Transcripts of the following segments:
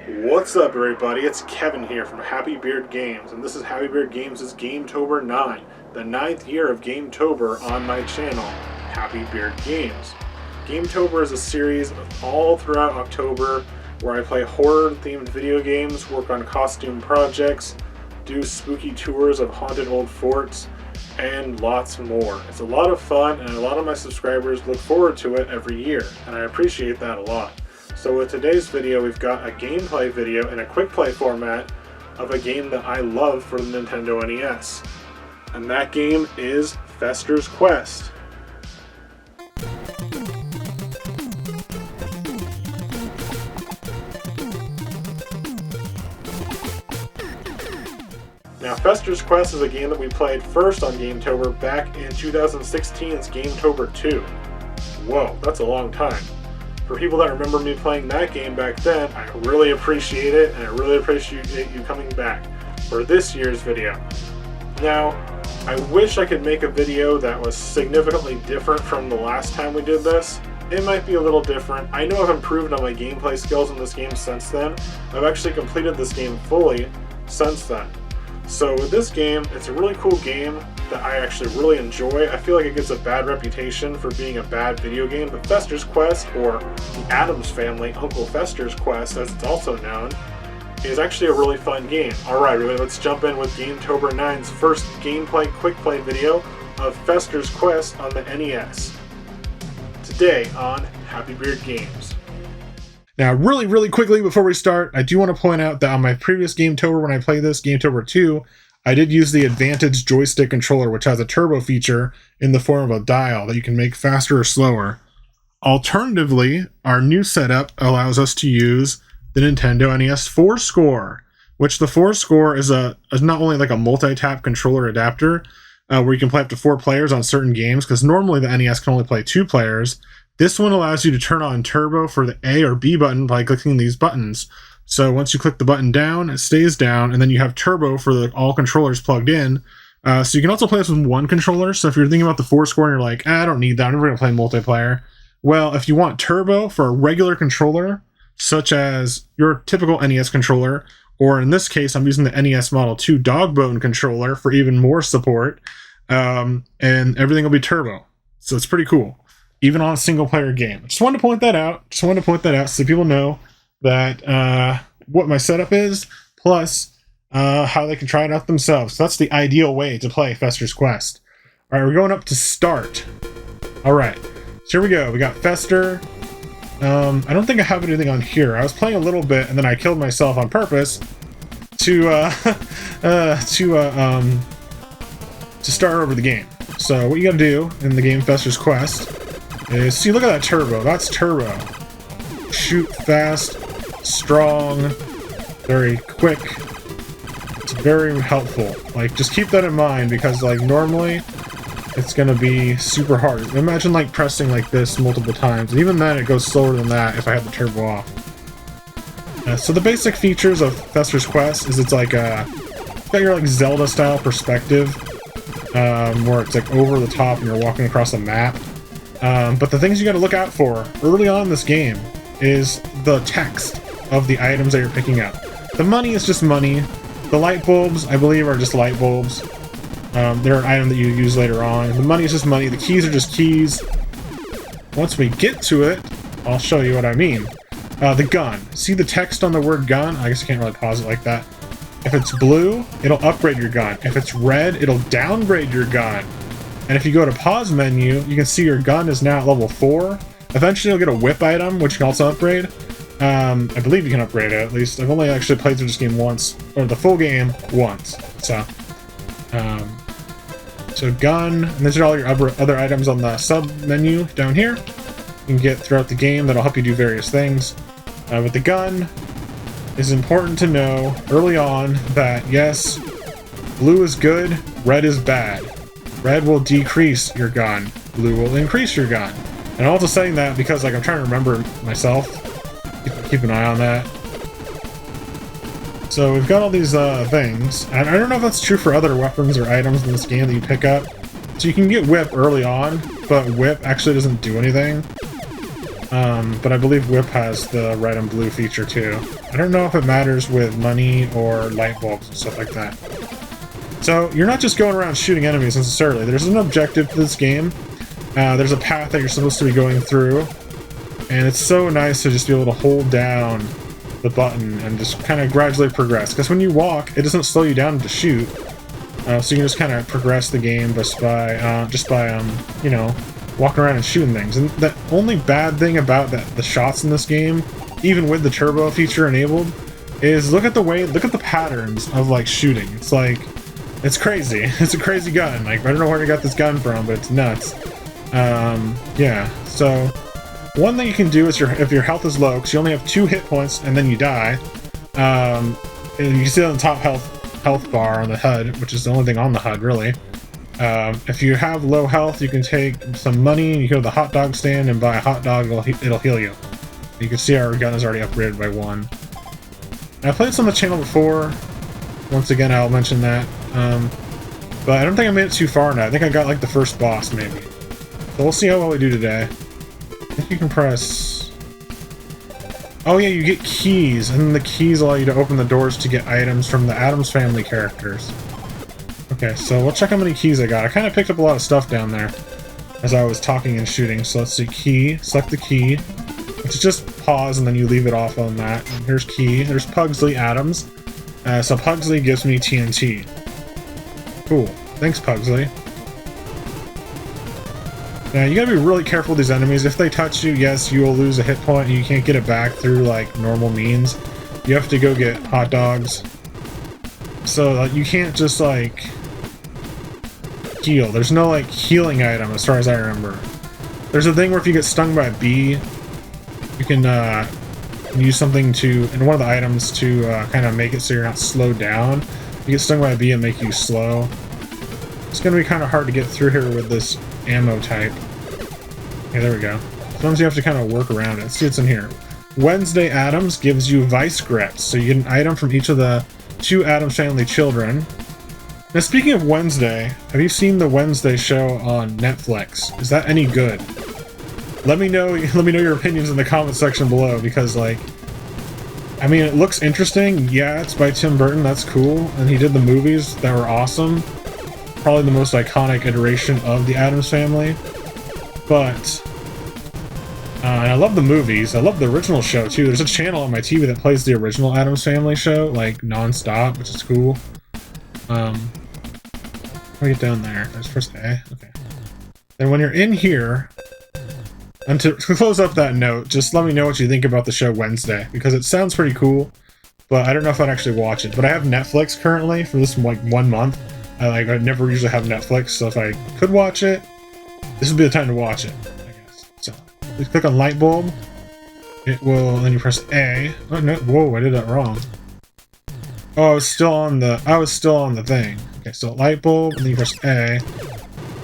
What's up, everybody? It's Kevin here from Happy Beard Games, and this is Happy Beard Games' Gametober 9, the 9th year of Gametober on my channel, Happy Beard Games. Gametober is a series all throughout October where I play horror-themed video games, work on costume projects, do spooky tours of haunted old forts, and lots more. It's a lot of fun, and a lot of my subscribers look forward to it every year, and I appreciate that a lot. So with today's video, we've got a gameplay video in a quick play format of a game that I love for the Nintendo NES. And that game is Fester's Quest. Now, Fester's Quest is a game that we played first on Gametober back in 2016's Gametober 2. Whoa, that's a long time. For people that remember me playing that game back then, I really appreciate it, and I really appreciate you coming back for this year's video. Now, I wish I could make a video that was significantly different from the last time we did this. It might be a little different. I know I've improved on my gameplay skills in this game since then. I've actually completed this game fully since then. So with this game, it's a really cool game that I actually really enjoy. I feel like it gets a bad reputation for being a bad video game, but Fester's Quest, or the Addams family, Uncle Fester's Quest as it's also known, is actually a really fun game. Alright, let's jump in with Gametober 9's first gameplay quick play video of Fester's Quest on the NES. Today on Happy Beard Games. Now, really quickly before we start, I do want to point out that on my previous Gametober, when I played this, Gametober 2, I did use the Advantage joystick controller, which has a turbo feature in the form of a dial that you can make faster or slower. Alternatively, our new setup allows us to use the Nintendo NES 4-Score, which the 4-Score is not only like a multi-tap controller adapter, where you can play up to 4 players on certain games, because normally the NES can only play 2 players. This one allows you to turn on turbo for the A or B button by clicking these buttons. So once you click the button down, it stays down, and then you have turbo for all controllers plugged in. So you can also play this with one controller. So if you're thinking about the 4-Score and you're like, I don't need that, I'm never going to play multiplayer. Well, if you want turbo for a regular controller, such as your typical NES controller, or in this case, I'm using the NES Model 2 Dogbone controller for even more support, and everything will be turbo. So it's pretty cool, even on a single-player game. Just wanted to point that out. So people know that what my setup is, plus how they can try it out themselves. So that's the ideal way to play Fester's Quest. All right, we're going up to start. All right, so here we go. We got Fester. I don't think I have anything on here. I was playing a little bit, and then I killed myself on purpose to start over the game. So what you got to do in the game Fester's Quest is, see, look at that turbo. That's turbo. Shoot fast, strong, very quick. It's very helpful. Like, just keep that in mind, because like normally it's gonna be super hard. Imagine like pressing like this multiple times, and even then it goes slower than that if I have the turbo off. So the basic features of Fester's Quest is it's like it's got your like Zelda style perspective, where it's like over the top and you're walking across a map. But the things you got to look out for early on in this game is the text of the items that you're picking up. The money is just money. The light bulbs, I believe, are just light bulbs. They're an item that you use later on. The money is just money. The keys are just keys. Once we get to it, I'll show you what I mean. The gun. See the text on the word gun? I guess I can't really pause it like that. If it's blue, it'll upgrade your gun. If it's red, it'll downgrade your gun. And if you go to pause menu, you can see your gun is now at level 4. Eventually you'll get a whip item, which you can also upgrade. I believe you can upgrade it, at least. I've only actually played through this game once, or the full game once. So gun, and these are all your other items on the sub menu down here. You can get throughout the game that'll help you do various things. With the gun, it's important to know early on that yes, blue is good, red is bad. Red will decrease your gun, blue will increase your gun. And I'm also saying that because like I'm trying to remember myself. Keep an eye on that. So we've got all these things, and I don't know if that's true for other weapons or items in this game that you pick up. So you can get whip early on, but whip actually doesn't do anything. But I believe Whip has the red and blue feature too. I don't know if it matters with money or light bulbs and stuff like that. So you're not just going around shooting enemies necessarily. There's an objective to this game. There's a path that you're supposed to be going through. And it's so nice to just be able to hold down the button and just kind of gradually progress. Because when you walk, it doesn't slow you down to shoot. So you can just kind of progress the game just by you know, walking around and shooting things. And the only bad thing about the shots in this game, even with the turbo feature enabled, is look at the patterns of like shooting. It's like, it's crazy. It's a crazy gun. Like, I don't know where you got this gun from, but it's nuts. Yeah. So one thing you can do is if your health is low, because you only have 2 hit points and then you die. And you can see it on the top health bar on the HUD, which is the only thing on the HUD really. If you have low health, you can take some money and you go to the hot dog stand and buy a hot dog. It'll heal you. You can see our gun is already upgraded by 1. I played this on the channel before. Once again, I'll mention that. But I don't think I made it too far now. I think I got like the first boss maybe. So we'll see how well we do today. I think you can press... Oh yeah, you get keys, and the keys allow you to open the doors to get items from the Addams family characters. Okay, so we'll check how many keys I got. I kind of picked up a lot of stuff down there as I was talking and shooting. So let's see, key, select the key, which is just pause and then you leave it off on that. And here's key, there's Pugsley Addams. So Pugsley gives me TNT. Cool, thanks Pugsley. Now you gotta be really careful with these enemies. If they touch you, yes, you will lose a hit point and you can't get it back through like normal means. You have to go get hot dogs. So you can't just like heal. There's no like healing item as far as I remember. There's a thing where if you get stung by a bee, you can use something in one of the items to kind of make it so you're not slowed down. You get stung by a bee and make you slow. It's gonna be kind of hard to get through here with this ammo type. Okay, there we go. Sometimes you have to kind of work around it. Let's see what's in here. Wednesday Addams gives you vice grips, so you get an item from each of the 2 Addams family children. Now speaking of Wednesday, have you seen the Wednesday show on Netflix? Is that any good? Let me know your opinions in the comment section below, because like, I mean, it looks interesting. Yeah, it's by Tim Burton, that's cool, and he did the movies that were awesome. Probably the most iconic iteration of the Addams family. But and I love the movies. I love the original show too. There's a channel on my TV that plays the original Addams family show like non-stop, which is cool. How do I get down there? Let's press A. Okay. Then when you're in here, and to close up that note, just let me know what you think about the show Wednesday, because it sounds pretty cool, but I don't know if I'd actually watch it. But I have Netflix currently for this like 1 month. I never usually have Netflix, so if I could watch it, this would be the time to watch it, I guess. So, please click on light bulb. It will, then you press A. Oh no, whoa, I did that wrong. Oh, I was still on the thing. Okay, so light bulb, and then you press A.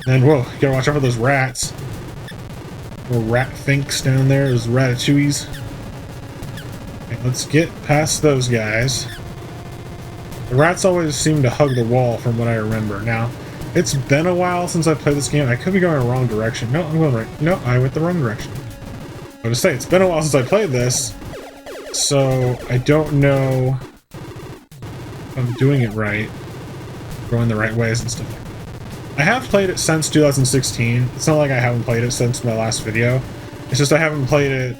Then, whoa, you gotta watch out for those rats. Little rat finks down there, those ratatouilles. Okay, let's get past those guys. The rats always seem to hug the wall from what I remember. Now, it's been a while since I played this game. I could be going the wrong direction. No, I'm going right. No, I went the wrong direction. I was gonna say, it's been a while since I played this, so I don't know if I'm doing it right, going the right ways and stuff like that. I have played it since 2016. It's not like I haven't played it since my last video. It's just I haven't played it,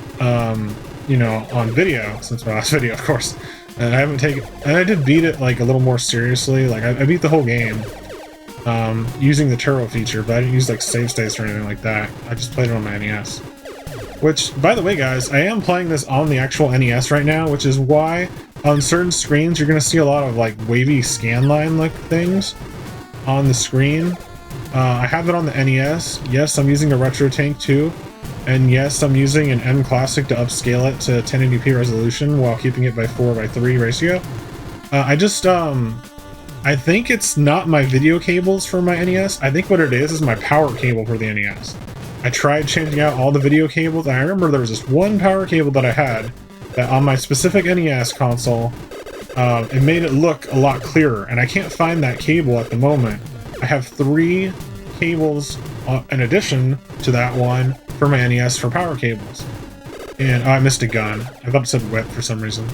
you know, on video since my last video, of course. And I did beat it like a little more seriously. Like I beat the whole game using the turbo feature, but I didn't use like save states or anything like that. I just played it on my NES. Which, by the way, guys, I am playing this on the actual NES right now, which is why on certain screens you're gonna see a lot of like wavy scanline like things on the screen. I have it on the NES. Yes, I'm using a RetroTink too. And yes, I'm using an mClassic to upscale it to 1080p resolution while keeping it by 4:3 ratio. I think it's not my video cables for my NES. I think what it is my power cable for the NES. I tried changing out all the video cables, and I remember there was this one power cable that I had that on my specific NES console, it made it look a lot clearer, and I can't find that cable at the moment. I have 3 cables in addition to that one for my NES for power cables. And, oh, I missed a gun. I thought it said whip for some reason.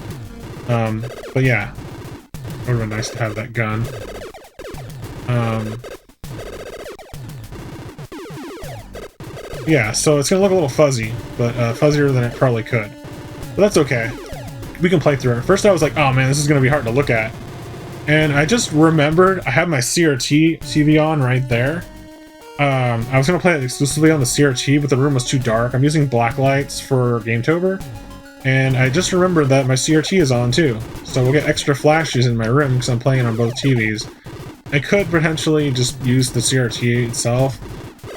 But yeah. It would've been nice to have that gun. Yeah, so it's gonna look a little fuzzy, but fuzzier than it probably could. But that's okay. We can play through it. First I was like, oh man, this is gonna be hard to look at. And I just remembered I have my CRT TV on right there. I was gonna play it exclusively on the CRT, but the room was too dark. I'm using black lights for GameTober, and I just remembered that my CRT is on too. So we'll get extra flashes in my room because I'm playing it on both TVs. I could potentially just use the CRT itself,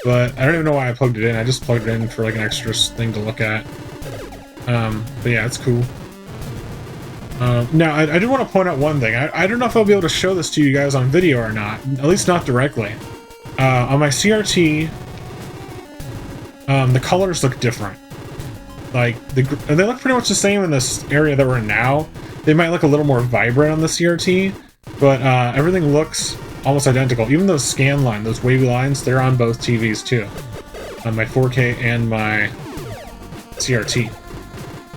but I don't even know why I plugged it in. I just plugged it in for like an extra thing to look at. But yeah, it's cool. Now, I did want to point out one thing. I don't know if I'll be able to show this to you guys on video or not. At least not directly. On my CRT, the colors look different. Like, they look pretty much the same in this area that we're in now. They might look a little more vibrant on the CRT, but everything looks almost identical. Even those scan lines, those wavy lines, they're on both TVs too. On my 4K and my CRT.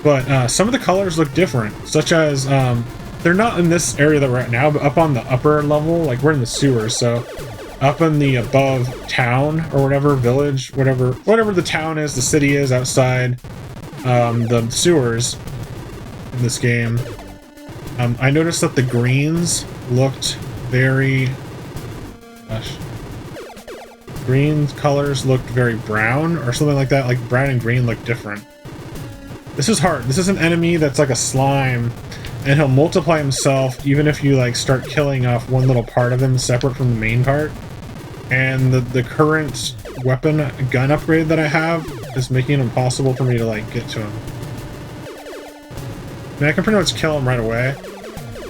But some of the colors look different, such as, they're not in this area that we're at now, but up on the upper level, like we're in the sewers, so up in the above town, or whatever, village, whatever the town is, the city is outside the sewers in this game, I noticed that the greens looked very... Gosh. Green colors looked very brown, or something like that, like brown and green look different. This is hard. This is an enemy that's like a slime, and he'll multiply himself even if you like start killing off one little part of him separate from the main part. And the current gun upgrade that I have is making it impossible for me to like get to him. I mean, I can pretty much kill him right away,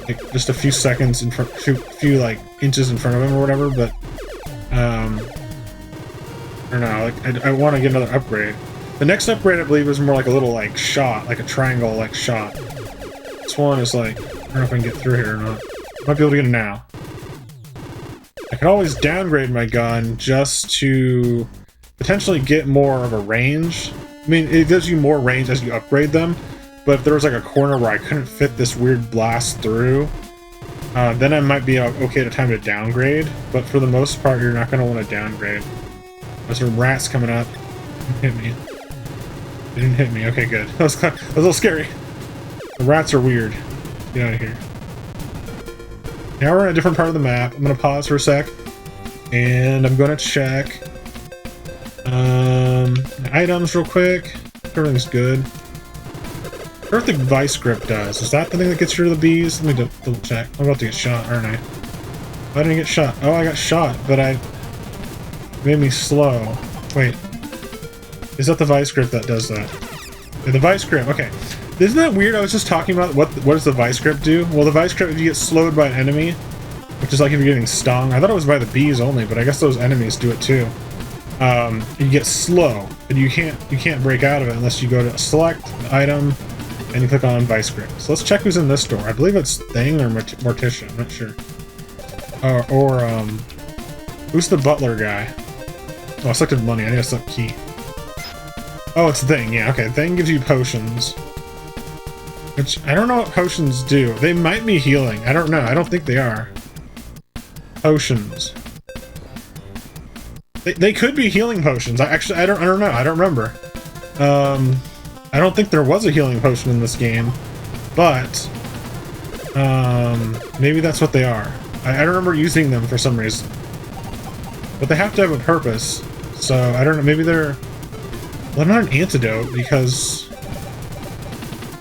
like just a few seconds in front, few like inches in front of him or whatever. But I don't know. Like I want to get another upgrade. The next upgrade, I believe, is more like a little, like, shot, like a triangle, like, shot. This one is like, I don't know if I can get through here or not. I might be able to get it now. I can always downgrade my gun just to potentially get more of a range. I mean, it gives you more range as you upgrade them, but if there was, like, a corner where I couldn't fit this weird blast through, then I might be okay to time to downgrade, but for the most part, you're not going to want to downgrade. There's some rats coming up. Hit me. They didn't hit me. Okay, good. That was a little scary. The rats are weird. Get out of here. Now we're in a different part of the map. I'm going to pause for a sec. And I'm going to check items real quick. Everything's good. I wonder what the vice grip does. Is that the thing that gets rid of the bees? Let me double check. I'm about to get shot, aren't I? Why didn't I get shot? Oh, I got shot, but it made me slow. Wait. Is that the vice grip that does that? Yeah, the vice grip, okay. Isn't that weird? I was just talking about what does the vice grip do? Well, the vice grip, if you get slowed by an enemy, which is like if you're getting stung. I thought it was by the bees only, but I guess those enemies do it too. You get slow, but you can't break out of it unless you go to select the item and you click on vice grip. So let's check who's in this door. I believe it's Thing or Morticia, I'm not sure. Who's the butler guy? Oh, I selected money. I need to select key. Oh, it's Thing. Yeah, okay. Thing gives you potions. Which, I don't know what potions do. They might be healing. I don't know. I don't think they are. Potions. They could be healing potions. I don't know. I don't remember. I don't think there was a healing potion in this game. But, maybe that's what they are. I don't remember using them for some reason. But they have to have a purpose. So, I don't know. Maybe they're... Well, not an antidote, because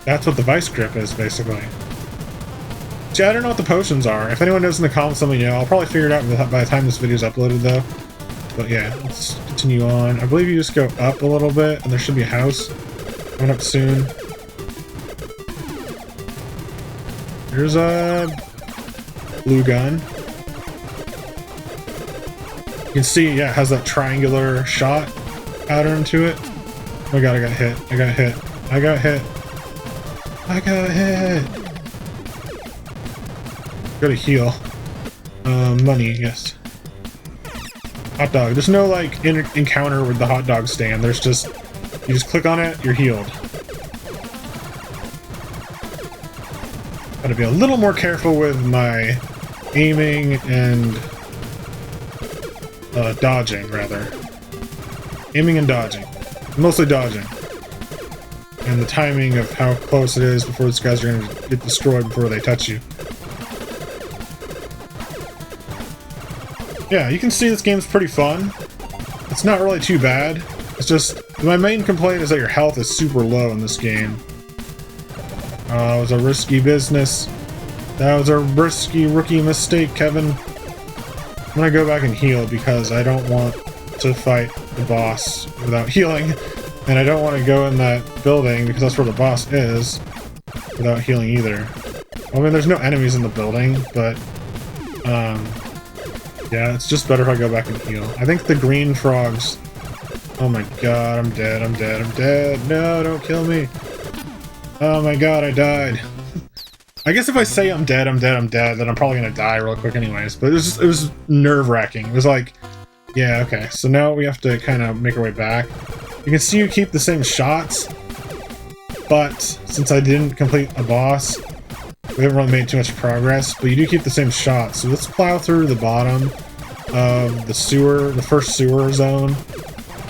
that's what the vice grip is, basically. See, I don't know what the potions are. If anyone knows in the comments, let me know. I'll probably figure it out by the time this video is uploaded, though. But yeah, let's continue on. I believe you just go up a little bit, and there should be a house coming up soon. Here's a blue gun. You can see, yeah, it has that triangular shot pattern to it. Oh my god, I got hit. I got hit. I got hit. I got hit. Gotta heal. Money, yes. Hot dog. There's no, like, encounter with the hot dog stand. There's just... You just click on it, you're healed. Gotta be a little more careful with my aiming and dodging, rather. Aiming and dodging. Mostly dodging. And the timing of how close it is before these guys are going to get destroyed before they touch you. Yeah, you can see this game's pretty fun. It's not really too bad. It's just, my main complaint is that your health is super low in this game. It was a risky business. That was a risky rookie mistake, Kevin. I'm gonna go back and heal because I don't want to fight the boss without healing. And I don't want to go in that building because that's where the boss is without healing either. I mean, there's no enemies in the building, but yeah, it's just better if I go back and heal. I think the green frogs... Oh my god, I'm dead, I'm dead, I'm dead. No, don't kill me. Oh my god, I died. I guess if I say I'm dead, I'm dead, I'm dead, then I'm probably gonna die real quick anyways. But it was nerve-wracking. It was like, yeah, okay. So now we have to kind of make our way back. You can see you keep the same shots, but since I didn't complete a boss, we haven't really made too much progress, but you do keep the same shots. So let's plow through the bottom of the sewer, the first sewer zone,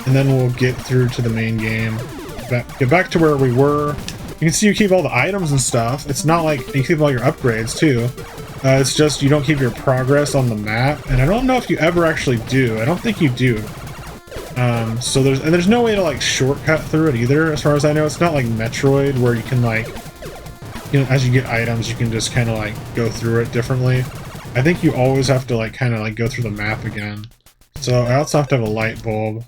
and then we'll get through to the main game. Get back to where we were. You can see you keep all the items and stuff. It's not like you keep all your upgrades too. It's just you don't keep your progress on the map, and I don't know if you ever actually do. I don't think you do. So there's no way to like shortcut through it either, as far as I know. It's not like Metroid where you can like, you know, as you get items, you can just kind of like go through it differently. I think you always have to like kind of like go through the map again. So I also have to have a light bulb.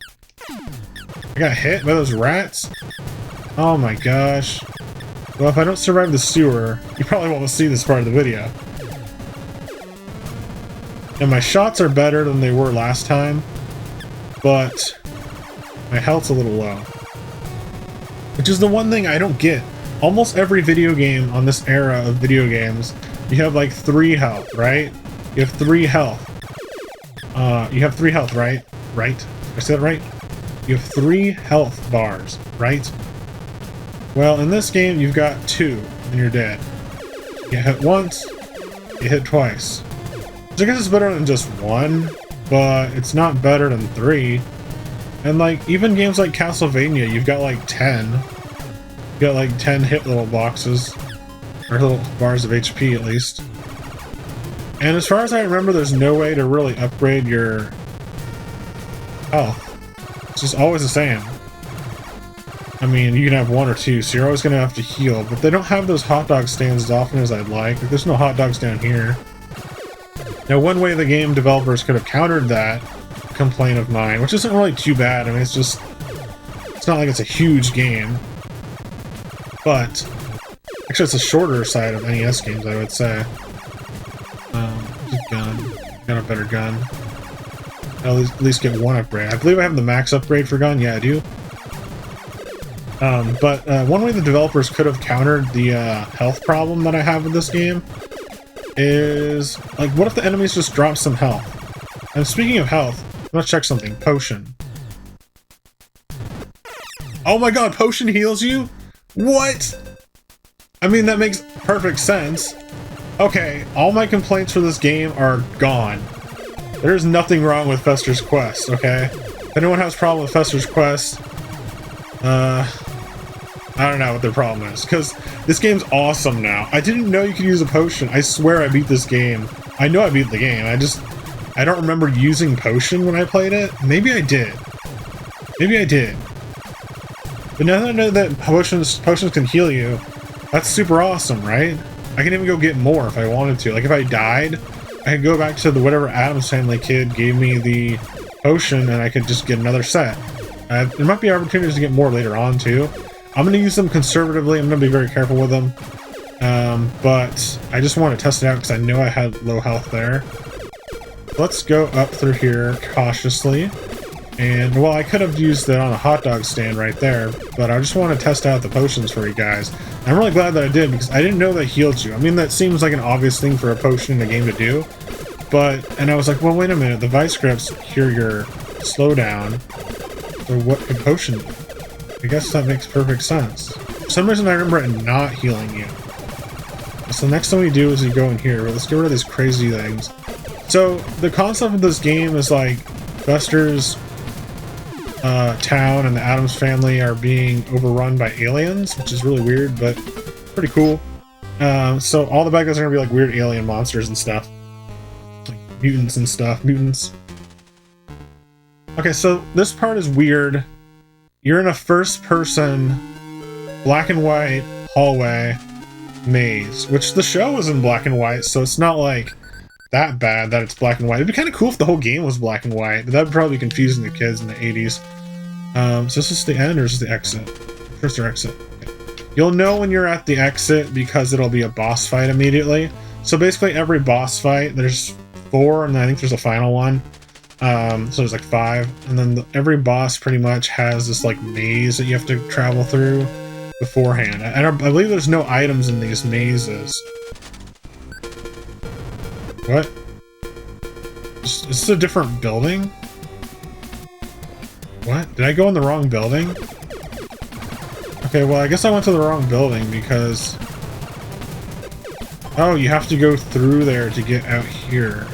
I got hit by those rats. Oh my gosh. Well, if I don't survive the sewer, you probably won't see this part of the video. And my shots are better than they were last time, but my health's a little low. Which is the one thing I don't get. Almost every video game on this era of video games, you have like 3 health, right? You have 3 health. You have 3 health, right? Right? I said it right? You have 3 health bars, right? Well, in this game, you've got 2, and you're dead. You hit once, you hit twice. So I guess it's better than just 1, but it's not better than 3. And like, even games like Castlevania, you've got like 10. You've got like 10 hit little boxes, or little bars of HP at least. And as far as I remember, there's no way to really upgrade your health. It's just always the same. I mean, you can have 1 or 2, so you're always going to have to heal, but they don't have those hot dog stands as often as I'd like. There's no hot dogs down here. Now, one way the game developers could have countered that complaint of mine, which isn't really too bad. I mean, it's not like it's a huge game. But, actually, it's a shorter side of NES games, I would say. Gun. Got a better gun. I'll at least get 1 upgrade. I believe I have the max upgrade for gun. Yeah, I do. But one way the developers could have countered the health problem that I have with this game is, like, what if the enemies just drop some health? And speaking of health, let's check something. Potion. Oh my god, potion heals you? What? I mean, that makes perfect sense. Okay, all my complaints for this game are gone. There's nothing wrong with Fester's Quest, okay? If anyone has a problem with Fester's Quest, I don't know what their problem is, because this game's awesome now. I didn't know you could use a potion. I swear I beat this game. I know I beat the game. I don't remember using potion when I played it. Maybe I did. Maybe I did. But now that I know that potions can heal you, that's super awesome, right? I can even go get more if I wanted to. Like, if I died, I could go back to the whatever Addams Family kid gave me the potion, and I could just get another set. There might be opportunities to get more later on, too. I'm going to use them conservatively. I'm going to be very careful with them. But I just want to test it out because I know I had low health there. Let's go up through here cautiously. And, well, I could have used it on a hot dog stand right there, but I just want to test out the potions for you guys. I'm really glad that I did, because I didn't know they healed you. I mean, that seems like an obvious thing for a potion in a game to do. And I was like, well, wait a minute, the vice grips cure your slowdown. So what could potion do? I guess that makes perfect sense. For some reason I remember it not healing you. So the next thing we do is we go in here. Let's get rid of these crazy things. So the concept of this game is like Buster's town and the Addams family are being overrun by aliens, which is really weird, but pretty cool. So all the bad guys are gonna be like weird alien monsters and stuff. Like mutants and stuff. Mutants. Okay, so this part is weird. You're in a first-person, black and white hallway maze, which the show was in black and white, so it's not like that bad that it's black and white. It'd be kind of cool if the whole game was black and white, but that would probably be confusing to kids in the 80s. So is this the end or is this the exit? First or exit? Okay. You'll know when you're at the exit because it'll be a boss fight immediately. So basically every boss fight, there's 4, and I think there's a final one. So there's like 5, and then every boss pretty much has this like maze that you have to travel through beforehand. I believe there's no items in these mazes. What? Is this a different building? What? Did I go in the wrong building? Okay, well I guess I went to the wrong building because... Oh, you have to go through there to get out here.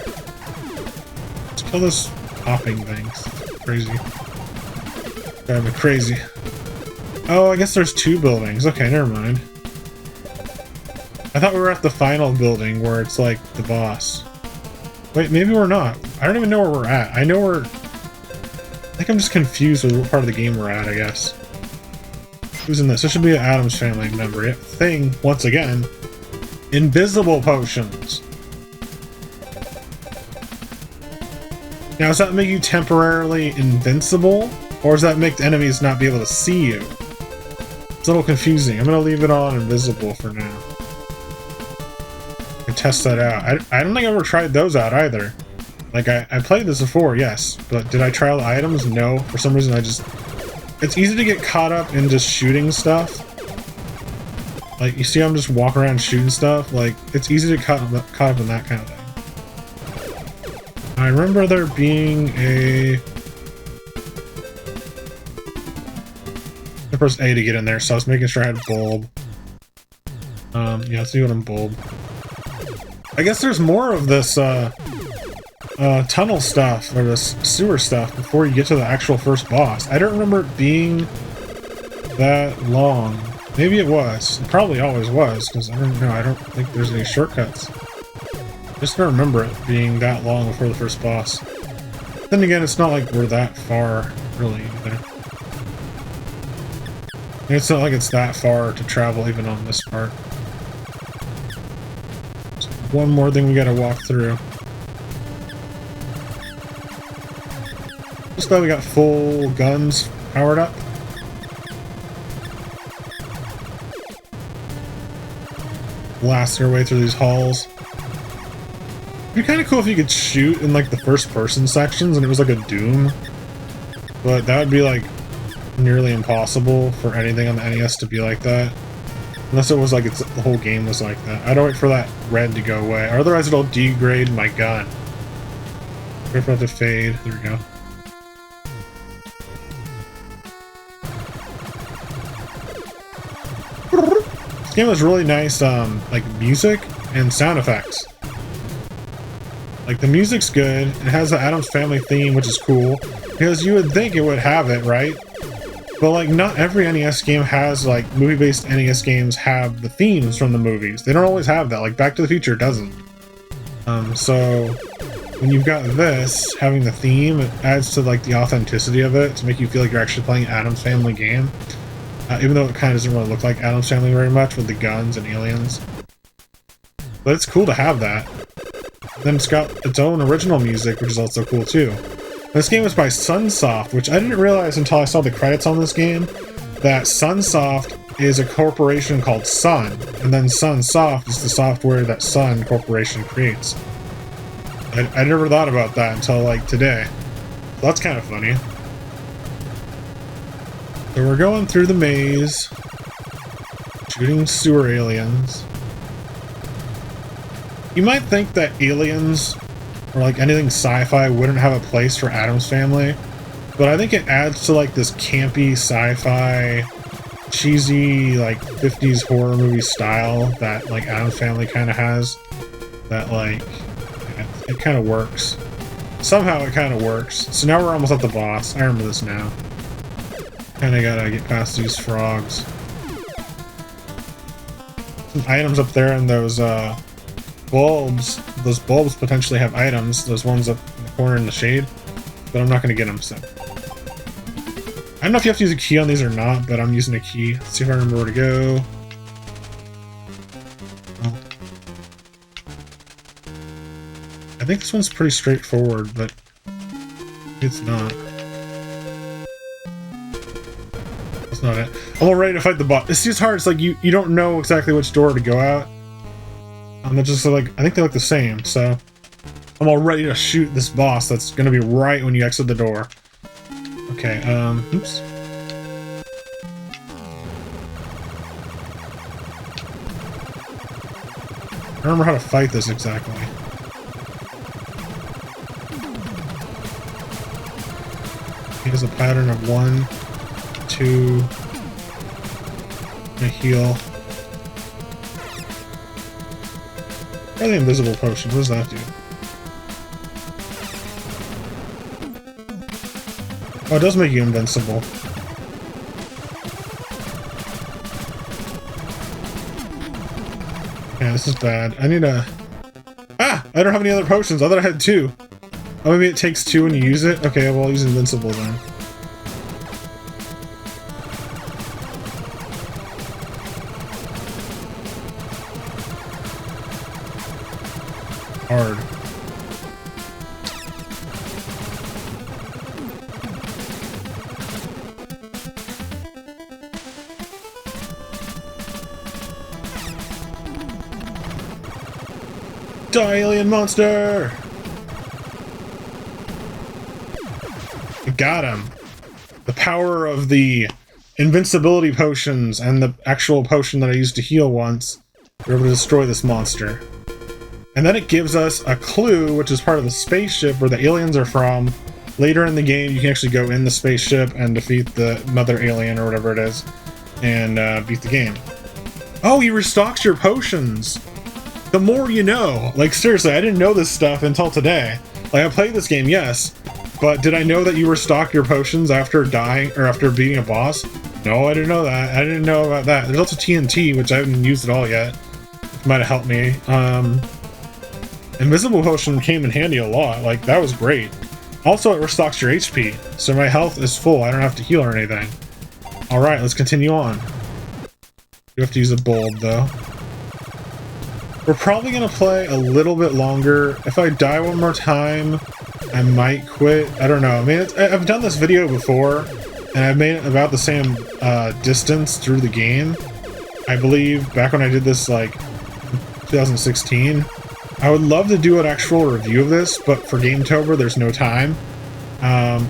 Let's kill this popping thing. It's crazy. Drive me crazy. Oh, I guess there's 2 buildings. Okay, never mind. I thought we were at the final building where it's like the boss. Wait, maybe we're not. I don't even know where we're at. I know we're... I think I'm just confused with what part of the game we're at, I guess. Who's in this? This should be an Addams family member. Thing, once again. Invisible potions. Now, does that make you temporarily invincible? Or does that make the enemies not be able to see you? It's a little confusing. I'm going to leave it on invisible for now. I can test that out. I don't think I ever tried those out either. Like, I played this before, yes. But did I try all the items? No. For some reason, I just... It's easy to get caught up in just shooting stuff. Like, you see I'm just walking around shooting stuff? Like, it's easy to get caught up in that kind of thing. I remember there being a... I pressed A to get in there, so I was making sure I had bulb. Yeah, let's do it on bulb. I guess there's more of this, tunnel stuff, or this sewer stuff, before you get to the actual first boss. I don't remember it being that long. Maybe it was. It probably always was, because I don't know, I don't think there's any shortcuts. Just don't remember it being that long before the first boss. Then again, it's not like we're that far, really, either. It's not like it's that far to travel even on this part. So one more thing we gotta walk through. Just glad we got full guns powered up. Blasting our way through these halls. It'd be kind of cool if you could shoot in like the first person sections and it was like a Doom. But that would be like nearly impossible for anything on the NES to be like that. Unless it was like the whole game was like that. I'd wait for that red to go away. Or otherwise it'll degrade my gun. Wait for it to fade. There we go. This game has really nice like music and sound effects. Like, the music's good, it has the Addams Family theme, which is cool, because you would think it would have it, right? But, like, not every NES game has, like, movie-based NES games have the themes from the movies. They don't always have that, like, Back to the Future doesn't. So, when you've got this, having the theme, it adds to, like, the authenticity of it, to make you feel like you're actually playing an Addams Family game. Even though it kind of doesn't really look like Addams Family very much, with the guns and aliens. But it's cool to have that. Then it's got its own original music, which is also cool too. This game is by Sunsoft, which I didn't realize until I saw the credits on this game, that Sunsoft is a corporation called Sun, and then Sunsoft is the software that Sun Corporation creates. I never thought about that until like today. So that's kind of funny. So we're going through the maze, shooting sewer aliens. You might think that aliens, or like anything sci-fi, wouldn't have a place for Addams Family, but I think it adds to like this campy sci-fi cheesy, like, 50s horror movie style that, like, Addams Family kind of has. That, like, it kind of works. Somehow it kind of works. So now we're almost at the boss. I remember this now. Kinda gotta get past these frogs. Some items up there, and those, bulbs. Those bulbs potentially have items. Those ones up in the corner in the shade. But I'm not gonna get them, so. I don't know if you have to use a key on these or not, but I'm using a key. Let's see if I remember where to go. Oh. I think this one's pretty straightforward, but it's not. That's not it. I'm all ready to fight the boss. It's just hard. It's like you don't know exactly which door to go out. They're just like, I think they look the same, so I'm all ready to shoot this boss that's gonna be right when you exit the door. Okay, oops. I don't remember how to fight this exactly. Here's a pattern of 1, 2, and a heal. Or the invisible potion, what does that do? Oh, it does make you invincible. Yeah, this is bad. I need a... Ah! I don't have any other potions. I thought I had 2. Oh, maybe it takes 2 when you use it? Okay, well, I'll use invincible then. Hard. Die, alien monster! I got him. The power of the invincibility potions and the actual potion that I used to heal once. We're able to destroy this monster. And then it gives us a clue, which is part of the spaceship where the aliens are from. Later in the game, you can actually go in the spaceship and defeat the mother alien or whatever it is, and beat the game. Oh, he restocks your potions! The more you know. Like, seriously, I didn't know this stuff until today. Like, I played this game, yes, but did I know that you restock your potions after dying, or after beating a boss? No, I didn't know that. I didn't know about that. There's also TNT, which I haven't used at all yet. Which might have helped me. Invisible potion came in handy a lot. Like, that was great. Also, it restocks your HP, so my health is full. I don't have to heal or anything. Alright, let's continue on. You have to use a bulb, though. We're probably going to play a little bit longer. If I die one more time, I might quit. I don't know. I mean, I've done this video before, and I've made it about the same distance through the game. I believe back when I did this, like, 2016. I would love to do an actual review of this, but for Gametober, there's no time.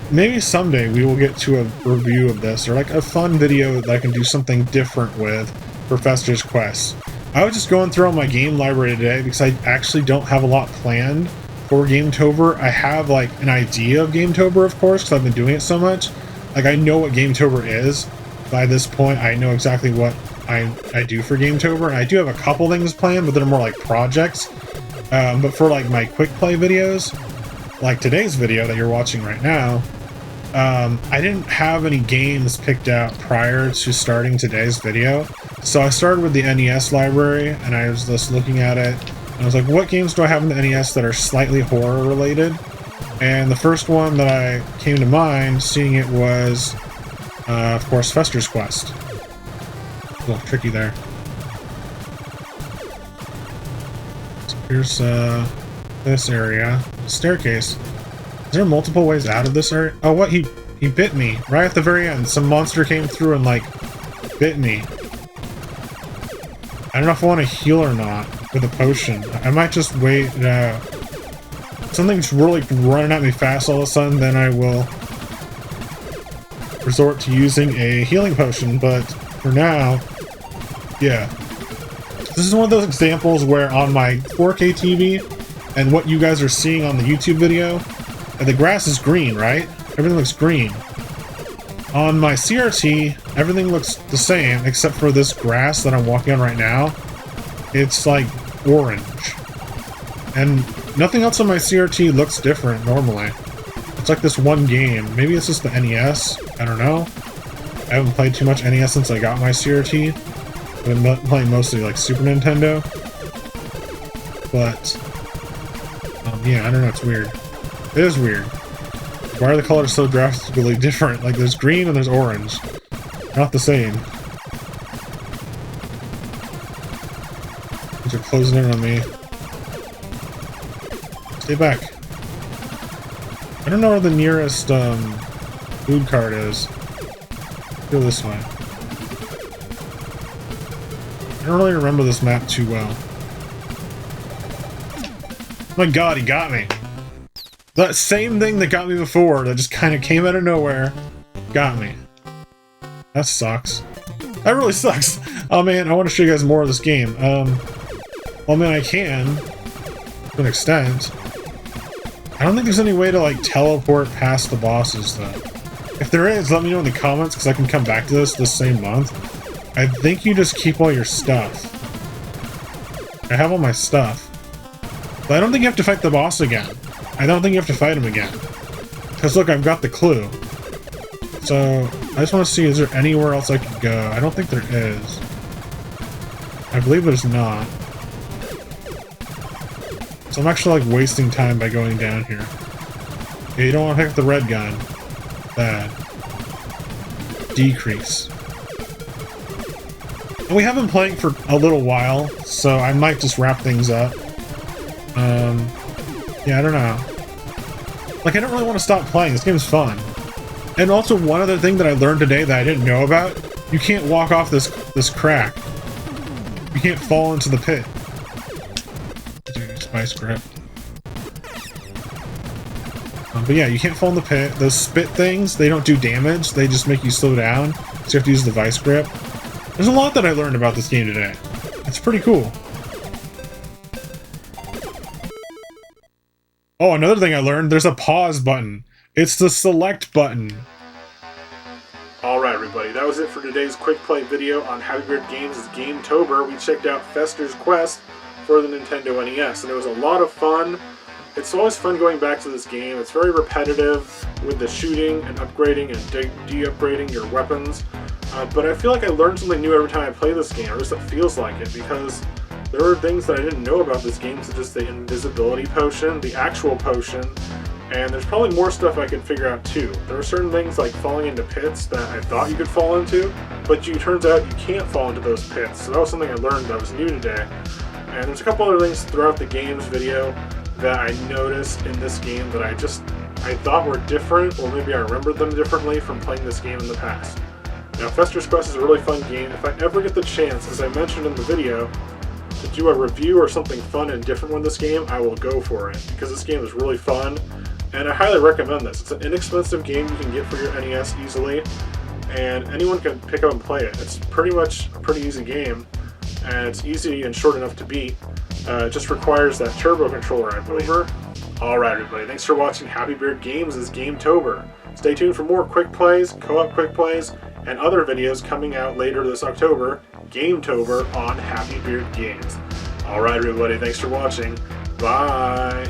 Maybe someday we will get to a review of this, or like a fun video that I can do something different with for Fester's Quest. I was just going through my game library today because I actually don't have a lot planned for Gametober. I have like an idea of Gametober, of course, because I've been doing it so much. Like, I know what Gametober is. By this point, I know exactly what I do for Gametober, and I do have a couple things planned, but they're more like projects. But for like my quick play videos, like today's video that you're watching right now, I didn't have any games picked out prior to starting today's video. So I started with the NES library, and I was just looking at it, and I was like, what games do I have in the NES that are slightly horror related? And the first one that I came to mind seeing it was, of course, Fester's Quest. A little tricky there. So here's this area. Staircase. Is there multiple ways out of this area? Oh, what? He bit me right at the very end. Some monster came through and, like, bit me. I don't know if I want to heal or not with a potion. I might just wait. Something's really running at me fast all of a sudden, then I will resort to using a healing potion. But for now, yeah. This is one of those examples where on my 4K TV and what you guys are seeing on the YouTube video, the grass is green, right? Everything looks green. On my CRT, everything looks the same except for this grass that I'm walking on right now. It's like orange. And nothing else on my CRT looks different normally. It's like this one game. Maybe it's just the NES. I don't know. I haven't played too much NES since I got my CRT. I've been playing mostly like Super Nintendo. But, yeah, I don't know. It's weird. It is weird. Why are the colors so drastically different? Like, there's green and there's orange. Not the same. These are closing in on me. Stay back. I don't know where the nearest, food cart is. Go this way. I don't really remember this map too well. Oh my god, he got me! That same thing that got me before, that just kind of came out of nowhere, got me. That sucks. That really sucks! Oh man, I want to show you guys more of this game. Well man, I can, to an extent. I don't think there's any way to, like, teleport past the bosses, though. If there is, let me know in the comments, because I can come back to this same month. I think you just keep all your stuff. I have all my stuff. But I don't think you have to fight the boss again. I don't think you have to fight him again. Because look, I've got the clue. So, I just want to see, is there anywhere else I could go? I don't think there is. I believe there's not. So I'm actually, like, wasting time by going down here. Okay, you don't want to pick up the red gun. Bad. Decrease. And we have been playing for a little while, so I might just wrap things up. Yeah, I don't know. Like, I don't really want to stop playing. This game's fun. And also, one other thing that I learned today that I didn't know about, you can't walk off this crack. You can't fall into the pit. Spice grip. But yeah, you can't fall in the pit. Those spit things, they don't do damage. They just make you slow down. So you have to use the vice grip. There's a lot that I learned about this game today. It's pretty cool. Oh, another thing I learned, there's a pause button. It's the select button. Alright everybody, that was it for today's quick play video on Happy Beard Games' Gametober. We checked out Fester's Quest for the Nintendo NES, and it was a lot of fun. It's always fun going back to this game. It's very repetitive with the shooting and upgrading and de-upgrading your weapons. But I feel like I learn something new every time I play this game, or at least it feels like it, because there are things that I didn't know about this game, such as the invisibility potion, the actual potion, and there's probably more stuff I could figure out too. There are certain things like falling into pits that I thought you could fall into, but it turns out you can't fall into those pits. So that was something I learned that was new today. And there's a couple other things throughout the game's video that I noticed in this game that I thought were different, or maybe I remembered them differently from playing this game in the past. Now, Fester's Quest is a really fun game. If I ever get the chance, as I mentioned in the video, to do a review or something fun and different with this game, I will go for it, because this game is really fun, and I highly recommend this. It's an inexpensive game you can get for your NES easily, and anyone can pick up and play it. It's pretty much a pretty easy game, and it's easy and short enough to beat. It just requires that turbo controller, I believe. Alright everybody, thanks for watching Happy Beard Games' Gametober. Stay tuned for more quick plays, co-op quick plays, and other videos coming out later this October, Gametober on Happy Beard Games. Alright everybody, thanks for watching. Bye!